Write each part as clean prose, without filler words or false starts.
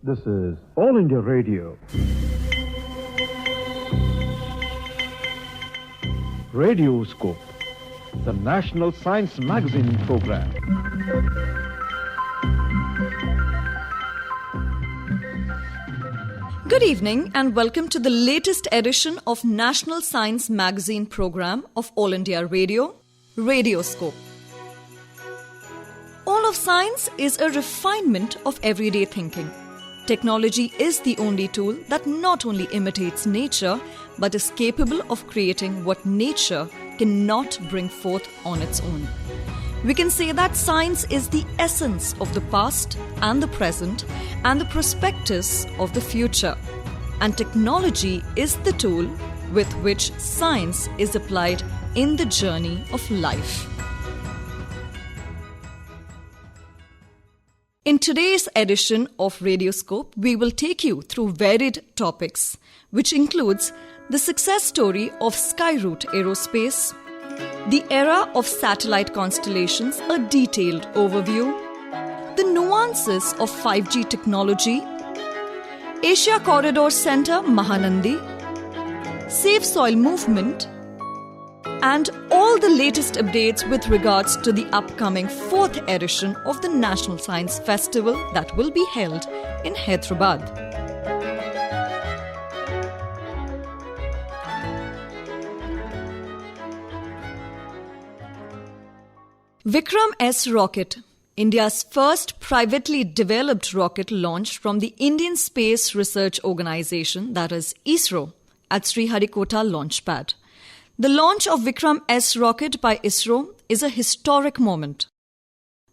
This is All India Radio. Radioscope, the National Science Magazine program. Good evening and welcome to the latest edition of National Science Magazine program of All India Radio, Radioscope. All of science is a refinement of everyday thinking. Technology is the only tool that not only imitates nature, but is capable of creating what nature cannot bring forth on its own. We can say that science is the essence of the past and the present and the prospectus of the future. And technology is the tool with which science is applied in the journey of life. In today's edition of Radioscope, we will take you through varied topics, which includes the success story of Skyroot Aerospace, the era of satellite constellations, a detailed overview, the nuances of 5G technology, Asia Corridor Center Mahanandi, Safe Soil Movement, and all the latest updates with regards to the upcoming 4th edition of the National Science Festival that will be held in Hyderabad. Vikram S rocket, India's first privately developed rocket, launched from the Indian Space Research Organisation, that is ISRO, at Sriharikota Launchpad. The launch of Vikram S rocket by ISRO is a historic moment.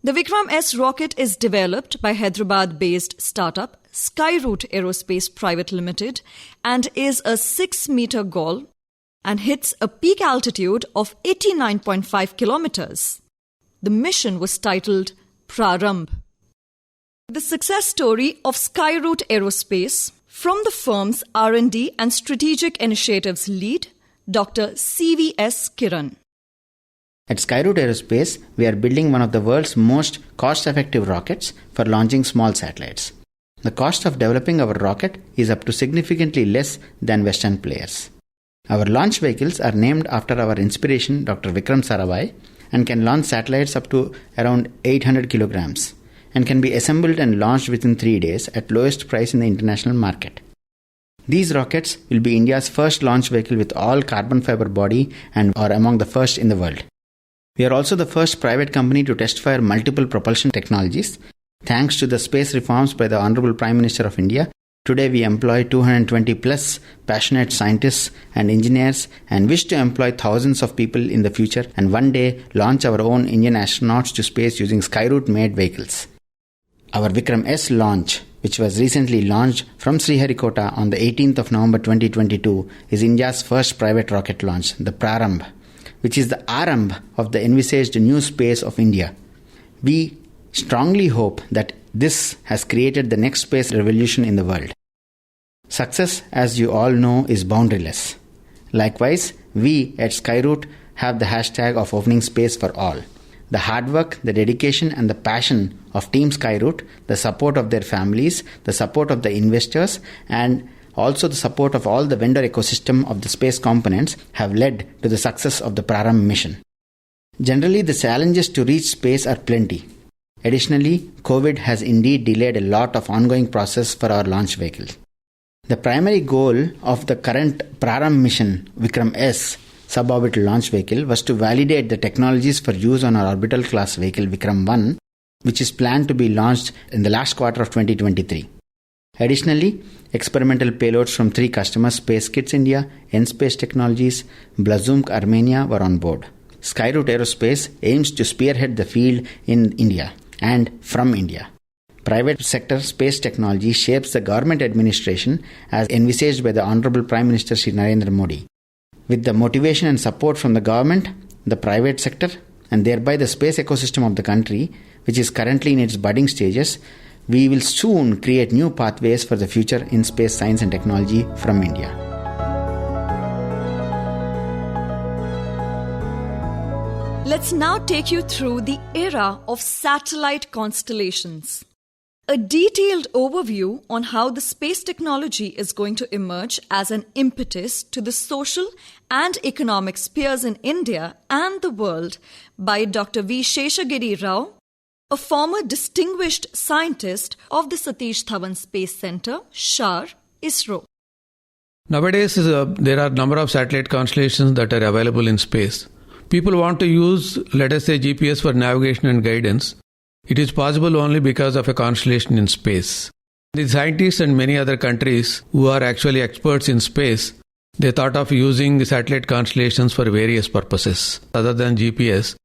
The Vikram S rocket is developed by Hyderabad-based startup Skyroot Aerospace Private Limited and is a 6-meter goal and hits a peak altitude of 89.5 kilometers. The mission was titled Prarambh. The success story of Skyroot Aerospace from the firm's R&D and strategic initiatives lead, Dr.CVS Kiran. At Skyroot Aerospace, we are building one of the world's most cost-effective rockets for launching small satellites. The cost of developing our rocket is up to significantly less than Western players. Our launch vehicles are named after our inspiration, Dr. Vikram Sarabhai, and can launch satellites up to around 800 kilograms and can be assembled and launched within 3 days at lowest price in the international market. These rockets will be India's first launch vehicle with all carbon fiber body and are among the first in the world. We are also the first private company to test fire multiple propulsion technologies. Thanks to the space reforms by the Honorable Prime Minister of India, today we employ 220 plus passionate scientists and engineers and wish to employ thousands of people in the future and one day launch our own Indian astronauts to space using Skyroot made vehicles. Our Vikram S launch, which was recently launched from Sriharikota on the 18th of November 2022, is India's first private rocket launch, the Prarambh, which is the Arambh of the envisaged new space of India. We strongly hope that this has created the next space revolution in the world. Success, as you all know, is boundaryless. Likewise, we at Skyroot have the hashtag of opening space for all. The hard work, the dedication and the passion of Team Skyroot, the support of their families, the support of the investors and also the support of all the vendor ecosystem of the space components have led to the success of the Prarambh mission. Generally, the challenges to reach space are plenty. Additionally, COVID has indeed delayed a lot of ongoing process for our launch vehicles. The primary goal of the current Prarambh mission, Vikram S, suborbital launch vehicle, was to validate the technologies for use on our orbital class vehicle Vikram 1, which is planned to be launched in the last quarter of 2023. Additionally, experimental payloads from 3 customers, Space Kits India, N-Space Technologies, Blazumk Armenia were on board. Skyroot Aerospace aims to spearhead the field in India and from India. Private sector space technology shapes the government administration as envisaged by the Honorable Prime Minister Shri Narendra Modi. With the motivation and support from the government, the private sector, and thereby the space ecosystem of the country, which is currently in its budding stages, we will soon create new pathways for the future in space science and technology from India. Let's now take you through the era of satellite constellations. A detailed overview on how the space technology is going to emerge as an impetus to the social and economic spheres in India and the world by Dr. V. Seshagiri Rao, a former distinguished scientist of the Satish Dhawan Space Centre, SHAR, ISRO. Nowadays, there are a number of satellite constellations that are available in space. People want to use, let us say, GPS for navigation and guidance. It is possible only because of a constellation in space. The scientists and many other countries who are actually experts in space, they thought of using satellite constellations for various purposes other than GPS.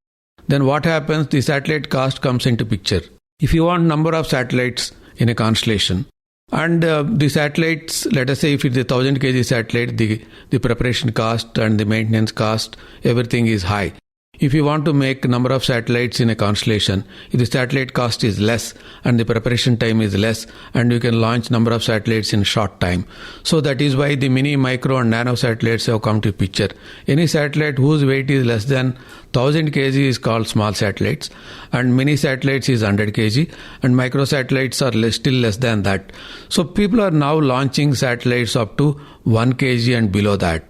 Then what happens? The satellite cost comes into picture. If you want number of satellites in a constellation, and the satellites, let us say if it's a 1000 kg satellite, the preparation cost and the maintenance cost, everything is high. If you want to make number of satellites in a constellation, if the satellite cost is less and the preparation time is less, and you can launch number of satellites in short time. So that is why the mini, micro and nano satellites have come to picture. Any satellite whose weight is less than 1000 kg is called small satellites, and mini satellites is 100 kg, and micro satellites are still less than that. So people are now launching satellites up to 1 kg and below that.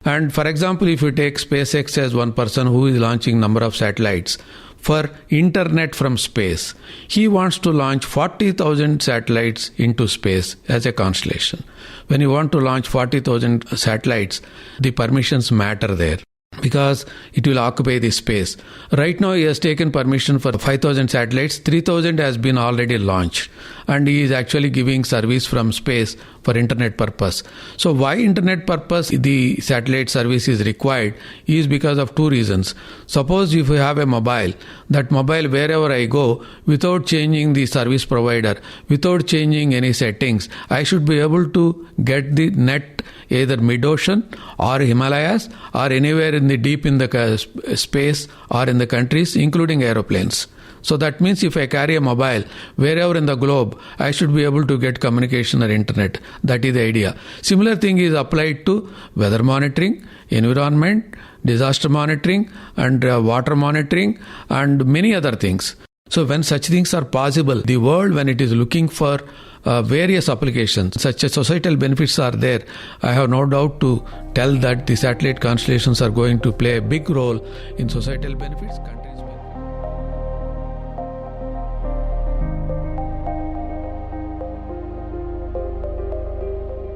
And for example, if you take SpaceX as one person who is launching number of satellites for internet from space, he wants to launch 40,000 satellites into space as a constellation. When you want to launch 40,000 satellites, the permissions matter there, because it will occupy the space. Right now he has taken permission for 5,000 satellites, 3,000 has been already launched, and he is actually giving service from space for internet purpose. So why internet purpose the satellite service is required is because of two reasons. Suppose if you have a mobile, that mobile wherever I go, without changing the service provider, without changing any settings, I should be able to get the net either mid-ocean or Himalayas or anywhere in the deep in the space or in the countries, including aeroplanes. So that means if I carry a mobile, wherever in the globe, I should be able to get communication or internet. That is the idea. Similar thing is applied to weather monitoring, environment, disaster monitoring, and water monitoring, and many other things. So when such things are possible, the world, when it is looking for various applications, such as societal benefits are there, I have no doubt to tell that the satellite constellations are going to play a big role in societal benefits.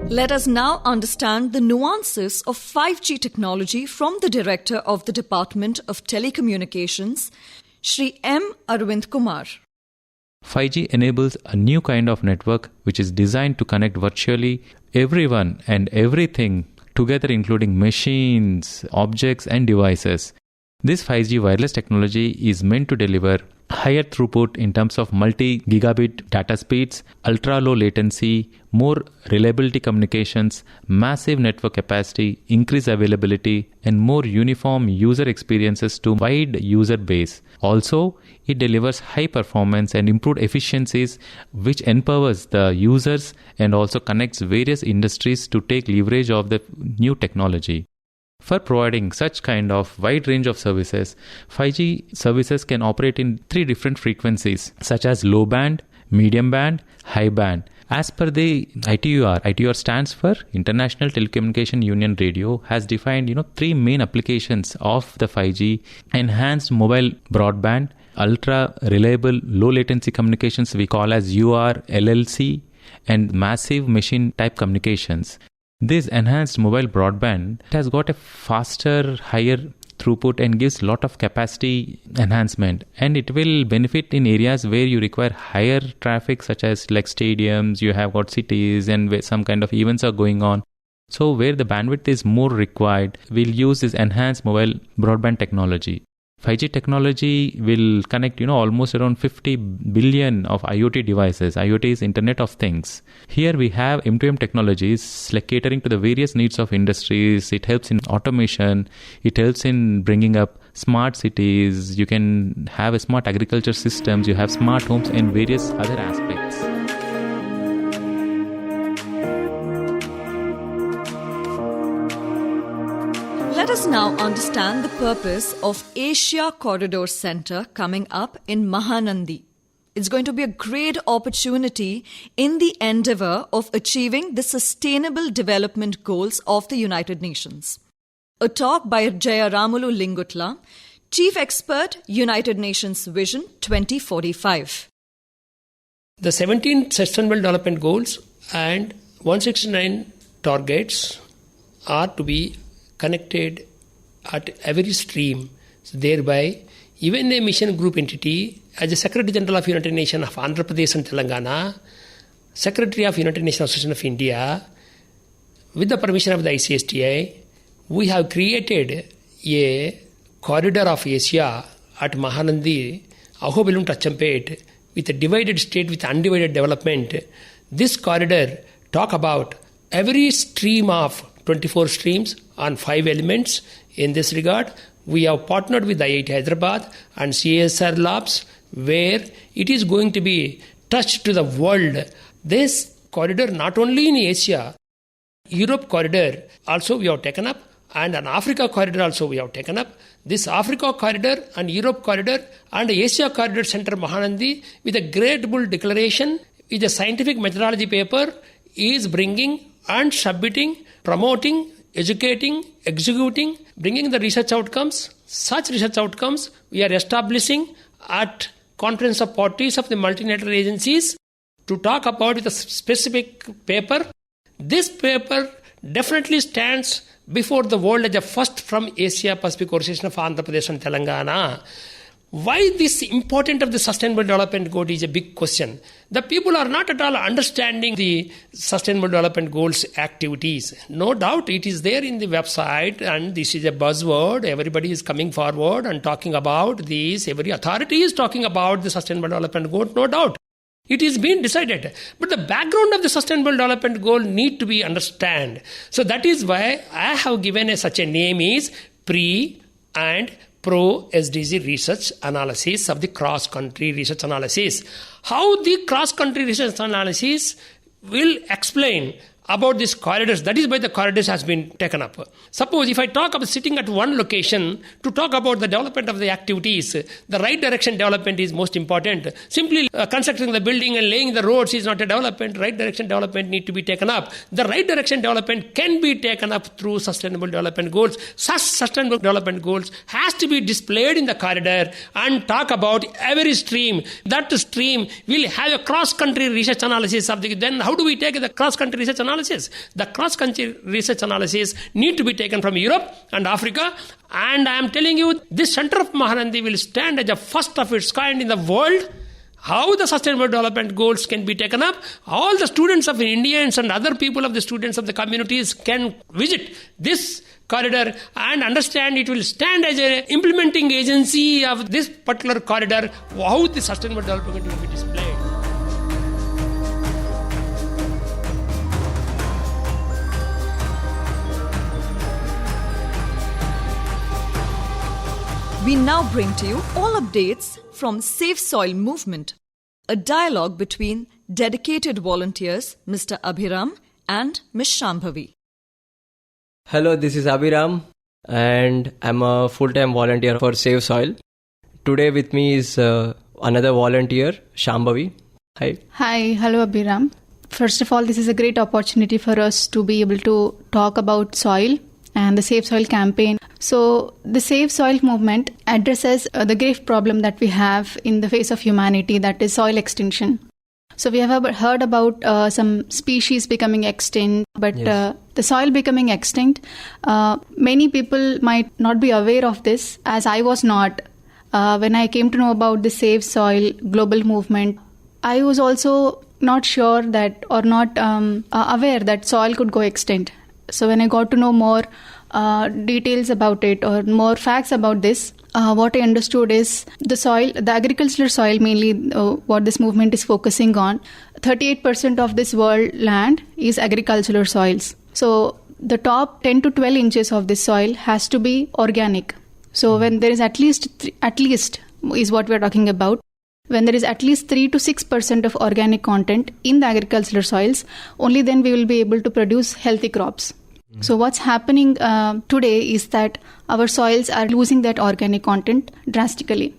Let us now understand the nuances of 5G technology from the Director of the Department of Telecommunications, Shri M Arvind Kumar. 5G enables a new kind of network which is designed to connect virtually everyone and everything together, including machines, objects and devices. This 5G wireless technology is meant to deliver higher throughput in terms of multi-gigabit data speeds, ultra-low latency, more reliability communications, massive network capacity, increased availability, and more uniform user experiences to wide user base. Also, it delivers high performance and improved efficiencies, which empowers the users and also connects various industries to take leverage of the new technology. For providing such kind of wide range of services, 5G services can operate in 3 different frequencies, such as low band, medium band, high band. As per the ITUR stands for International Telecommunication Union Radio, has defined 3 main applications of the 5G: enhanced mobile broadband, ultra reliable low latency communications we call as UR/LLC, and massive machine type communications. This enhanced mobile broadband has got a faster, higher throughput and gives lot of capacity enhancement, and it will benefit in areas where you require higher traffic, such as like stadiums, you have got cities and where some kind of events are going on. So where the bandwidth is more required, we'll use this enhanced mobile broadband technology. 5G technology will connect, almost around 50 billion of IoT devices. IoT is Internet of Things. Here we have M2M technologies like catering to the various needs of industries. It helps in automation. It helps in bringing up smart cities. You can have a smart agriculture systems. You have smart homes and various other aspects. Let us now understand the purpose of Asia Corridor Centre coming up in Mahanandi. It's going to be a great opportunity in the endeavour of achieving the Sustainable Development Goals of the United Nations. A talk by Jayaramulu Lingutla, Chief Expert, United Nations Vision 2045. The 17 Sustainable Development Goals and 169 targets are to be connected at every stream. So thereby, even a mission group entity, as the Secretary General of United Nations of Andhra Pradesh and Telangana, Secretary of United Nations Association of India, with the permission of the ICSTI, we have created a corridor of Asia at Mahanandi, Ahobelum Tachampet, with a divided state with undivided development. This corridor talk about every stream of 24 streams on 5 elements. In this regard, we have partnered with IIT Hyderabad and CSR Labs, where it is going to be touched to the world. This corridor not only in Asia, Europe corridor also we have taken up, and an Africa corridor also we have taken up. This Africa corridor and Europe corridor and Asia corridor center Mahanandi, with a great bull declaration, with a scientific methodology paper, is bringing and submitting, promoting, educating, executing, bringing the research outcomes. Such research outcomes we are establishing at conference of parties of the multilateral agencies to talk about with a specific paper. This paper definitely stands before the world as a first from Asia Pacific Association of Andhra Pradesh and Telangana. Why this important of the Sustainable Development Goal is a big question. The people are not at all understanding the Sustainable Development Goals activities. No doubt it is there in the website, and this is a buzzword. Everybody is coming forward and talking about this. Every authority is talking about the Sustainable Development Goal, no doubt. It is being decided. But the background of the Sustainable Development Goal need to be understood. So that is why I have given such a name is Pre and Pro SDG research analysis of the cross-country research analysis. How the cross-country research analysis will explain about these corridors. That is why the corridors has been taken up. Suppose if I talk about sitting at one location to talk about the development of the activities, the right direction development is most important. Simply constructing the building and laying the roads is not a development. Right direction development need to be taken up. The right direction development can be taken up through Sustainable Development Goals. Such Sustainable Development Goals has to be displayed in the corridor and talk about every stream. That stream will have a cross-country research analysis of the. Then how do we take the cross-country research analysis? The cross-country research analysis need to be taken from Europe and Africa, and I am telling you, this center of Mahanandi will stand as a first of its kind in the world. How the Sustainable Development Goals can be taken up, all the students of Indians and other people of the students of the communities can visit this corridor and understand it will stand as an implementing agency of this particular corridor, how the Sustainable Development will be displayed. We now bring to you all updates from Safe Soil Movement, a dialogue between dedicated volunteers Mr. Abhiram and Ms. Shambavi. Hello, this is Abhiram and I'm a full-time volunteer for Save Soil. Today with me is another volunteer, Shambavi. Hi. Hi, hello Abhiram. First of all, this is a great opportunity for us to be able to talk about soil and the Save Soil campaign. So the Save Soil movement addresses the grave problem that we have in the face of humanity, that is soil extinction. So we have heard about some species becoming extinct, but Yes. The soil becoming extinct, many people might not be aware of this, as I was not. When I came to know about the Save Soil global movement, I was also not sure that, or not aware that soil could go extinct. So when I got to know more details about it, or more facts about this, what I understood is the soil, the agricultural soil mainly, what this movement is focusing on, 38% of this world land is agricultural soils. So the top 10 to 12 inches of this soil has to be organic. So when there is at least is what we are talking about, when there is at least 3 to 6% of organic content in the agricultural soils, only then we will be able to produce healthy crops. So what's happening today is that our soils are losing that organic content drastically.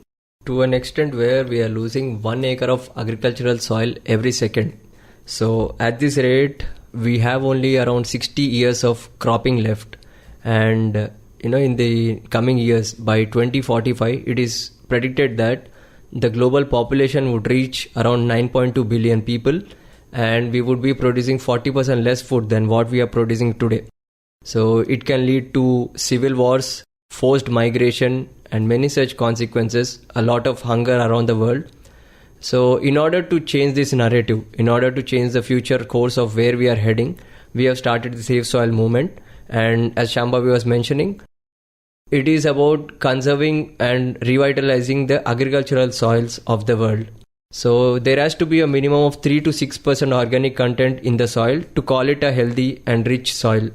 To an extent where we are losing 1 acre of agricultural soil every second. So at this rate, we have only around 60 years of cropping left. And in the coming years, by 2045, it is predicted that the global population would reach around 9.2 billion people, and we would be producing 40% less food than what we are producing today. So it can lead to civil wars, forced migration, and many such consequences, a lot of hunger around the world. So in order to change this narrative, in order to change the future course of where we are heading, we have started the Save Soil movement. And as Shambavi was mentioning, it is about conserving and revitalizing the agricultural soils of the world. So there has to be a minimum of 3 to 6% organic content in the soil to call it a healthy and rich soil.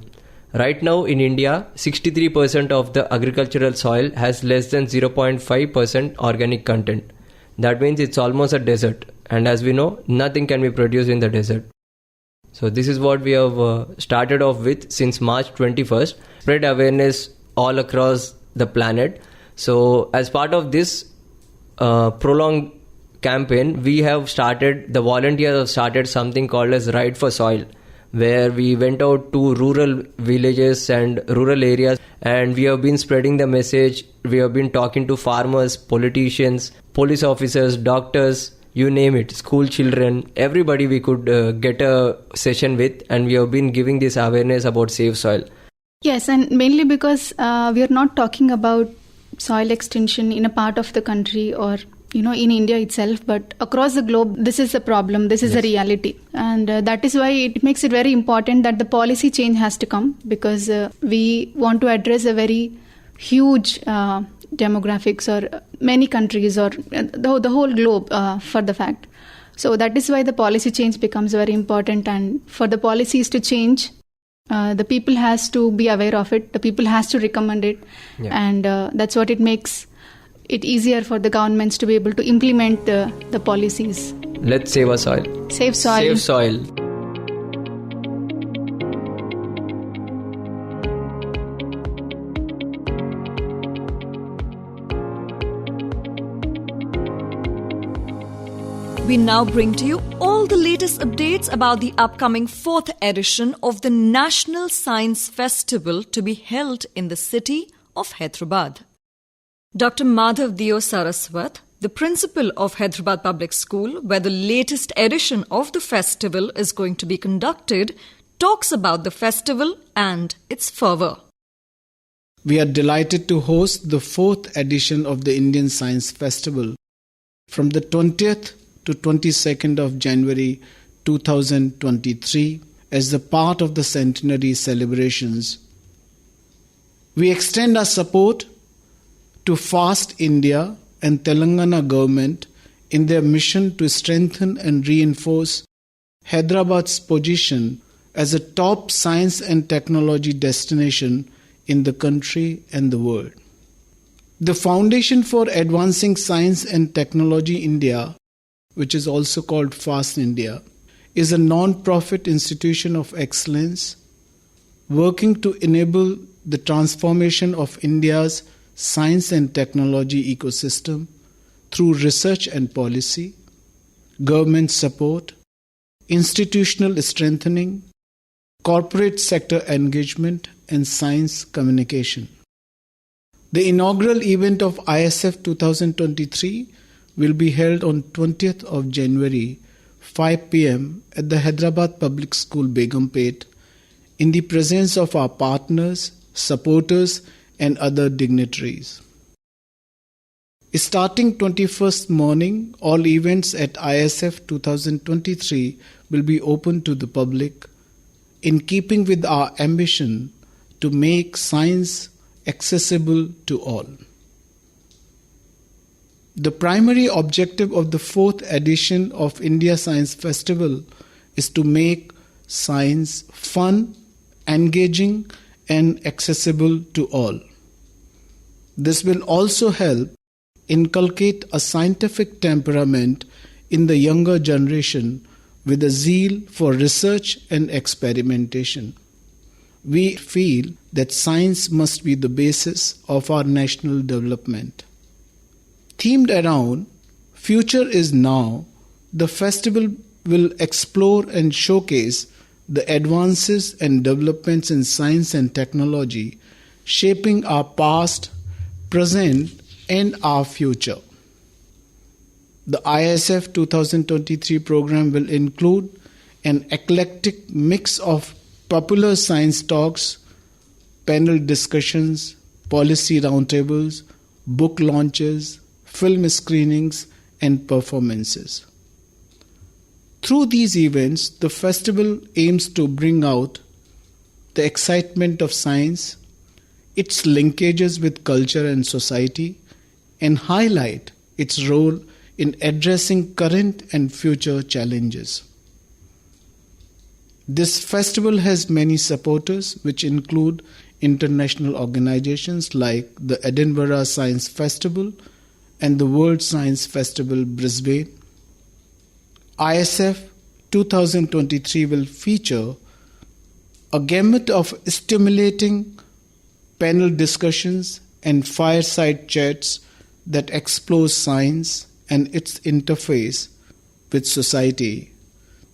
Right now in India, 63% of the agricultural soil has less than 0.5% organic content. That means it's almost a desert. And as we know, nothing can be produced in the desert. So this is what we have started off with since March 21st. Spread awareness all across the planet. So as part of this prolonged campaign, the volunteers have started something called as Ride for Soil, where we went out to rural villages and rural areas, and we have been spreading the message. We have been talking to farmers, politicians, police officers, doctors, you name it, school children, everybody we could get a session with, and we have been giving this awareness about Save Soil. Yes, and mainly because we are not talking about soil extension in a part of the country or in India itself, but across the globe, this is a problem, this is a reality. And that is why it makes it very important that the policy change has to come, because we want to address a very huge demographics or many countries or the whole globe for the fact. So that is why the policy change becomes very important, and for the policies to change, the people has to be aware of it, the people has to recommend it, and that's what it makes it easier for the governments to be able to implement the policies. Let's save our soil. Save soil. Save soil. We now bring to you all the latest updates about the upcoming 4th edition of the National Science Festival to be held in the city of Hyderabad. Dr. Madhav Saraswat, the principal of Hyderabad Public School, where the latest edition of the festival is going to be conducted, talks about the festival and its fervour. We are delighted to host the 4th edition of the Indian Science Festival from the 20th to 22nd of January 2023 as the part of the centenary celebrations. We extend our support to FAST India and Telangana government in their mission to strengthen and reinforce Hyderabad's position as a top science and technology destination in the country and the world. The Foundation for Advancing Science and Technology India, which is also called FAST India, is a non-profit institution of excellence working to enable the transformation of India's science and technology ecosystem through research and policy, government support, institutional strengthening, corporate sector engagement, and science communication. The inaugural event of ISF 2023 will be held on 20th of January, 5 p.m. at the Hyderabad Public School, Begumpet, in the presence of our partners, supporters, and other dignitaries. Starting 21st morning, all events at ISF 2023 will be open to the public, in keeping with our ambition to make science accessible to all. The primary objective of the 4th edition of India Science Festival is to make science fun, engaging, and accessible to all. This will also help inculcate a scientific temperament in the younger generation with a zeal for research and experimentation. We feel that science must be the basis of our national development. Themed around Future is Now, the festival will explore and showcase the advances and developments in science and technology shaping our past, present, and our future. The ISF 2023 program will include an eclectic mix of popular science talks, panel discussions, policy roundtables, book launches, film screenings, and performances. Through these events, the festival aims to bring out the excitement of science, its linkages with culture and society, and highlight its role in addressing current and future challenges. This festival has many supporters, which include international organizations like the Edinburgh Science Festival and the World Science Festival Brisbane. ISF 2023 will feature a gamut of stimulating panel discussions and fireside chats that explore science and its interface with society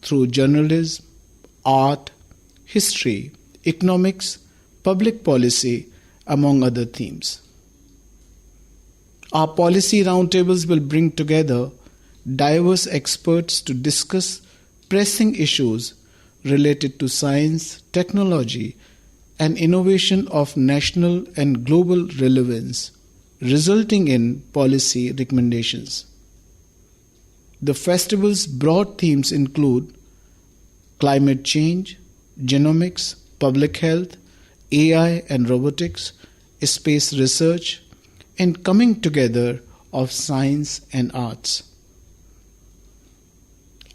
through journalism, art, history, economics, public policy, among other themes. Our policy roundtables will bring together diverse experts to discuss pressing issues related to science, technology, and innovation of national and global relevance, resulting in policy recommendations. The festival's broad themes include climate change, genomics, public health, AI and robotics, space research, and coming together of science and arts.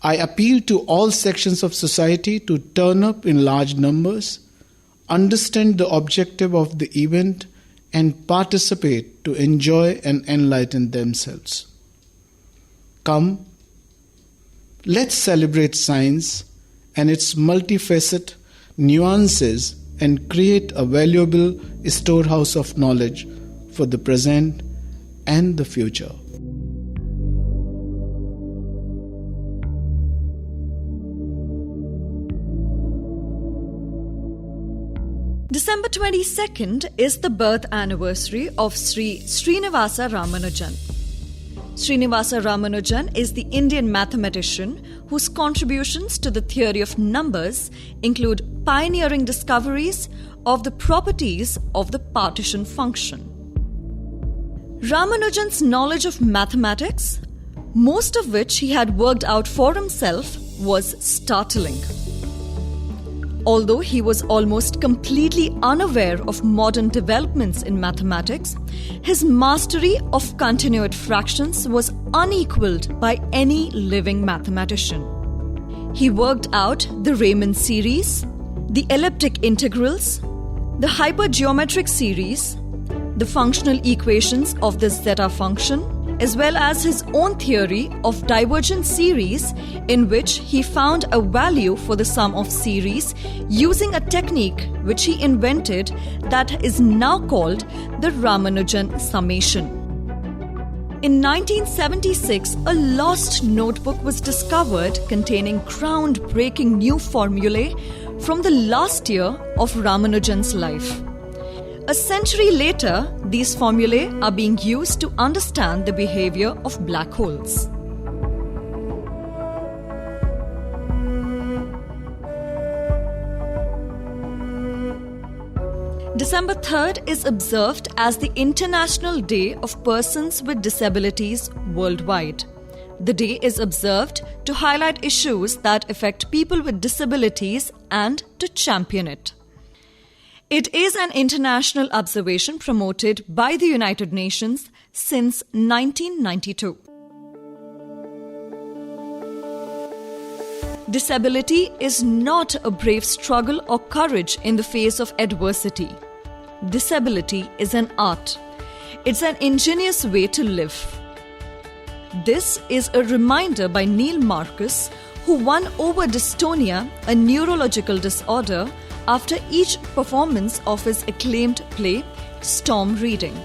I appeal to all sections of society to turn up in large numbers, understand the objective of the event, and participate to enjoy and enlighten themselves. Come, let's celebrate science and its multifaceted nuances and create a valuable storehouse of knowledge for the present and the future. December 22nd is the birth anniversary of Sri Srinivasa Ramanujan. Srinivasa Ramanujan is the Indian mathematician whose contributions to the theory of numbers include pioneering discoveries of the properties of the partition function. Ramanujan's knowledge of mathematics, most of which he had worked out for himself, was startling. Although he was almost completely unaware of modern developments in mathematics, his mastery of continuate fractions was unequaled by any living mathematician. He worked out the Riemann series, the elliptic integrals, the hypergeometric series, the functional equations of the zeta function, as well as his own theory of divergent series, in which he found a value for the sum of series using a technique which he invented that is now called the Ramanujan summation. In 1976, a lost notebook was discovered containing groundbreaking new formulae from the last year of Ramanujan's life. A century later, these formulae are being used to understand the behavior of black holes. December 3rd is observed as the International Day of Persons with Disabilities worldwide. The day is observed to highlight issues that affect people with disabilities and to champion it. It is an international observation promoted by the United Nations since 1992. Disability is not a brave struggle or courage in the face of adversity. Disability is an art. It's an ingenious way to live. This is a reminder by Neil Marcus, who won over dystonia, a neurological disorder, after each performance of his acclaimed play, Storm Reading.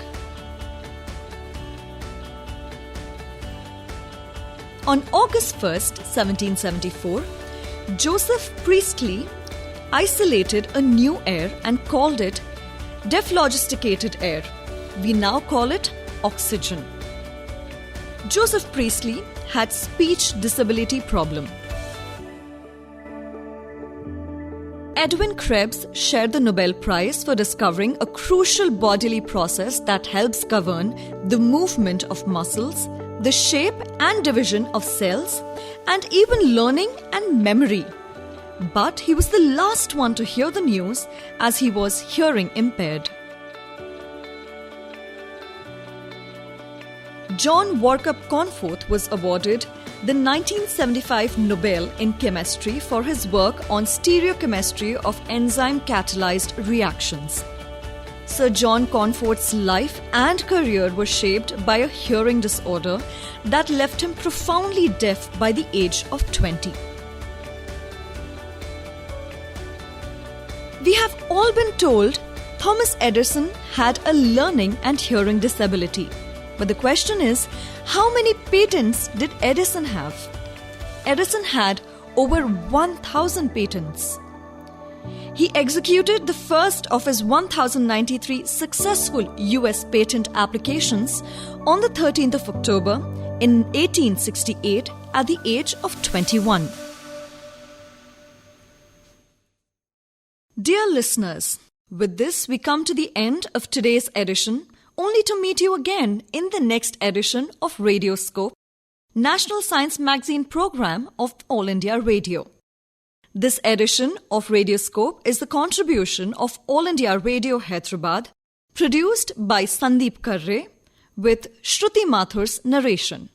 On August 1st, 1774, Joseph Priestley isolated a new air and called it dephlogisticated air. We now call it oxygen. Joseph Priestley had speech disability problem. Edwin Krebs shared the Nobel Prize for discovering a crucial bodily process that helps govern the movement of muscles, the shape and division of cells, and even learning and memory. But he was the last one to hear the news as he was hearing impaired. John Workup Cornforth was awarded the 1975 Nobel in Chemistry for his work on stereochemistry of enzyme-catalyzed reactions. Sir John Cornforth's life and career were shaped by a hearing disorder that left him profoundly deaf by the age of 20. We have all been told Thomas Edison had a learning and hearing disability. But the question is, how many patents did Edison have? Edison had over 1,000 patents. He executed the first of his 1,093 successful US patent applications on the 13th of October in 1868 at the age of 21. Dear listeners, with this we come to the end of today's edition, only to meet you again in the next edition of Radioscope, National Science Magazine program of All India Radio. This edition of Radioscope is the contribution of All India Radio Hyderabad, produced by Sundeep Karre, with Sruthi Mathur's narration.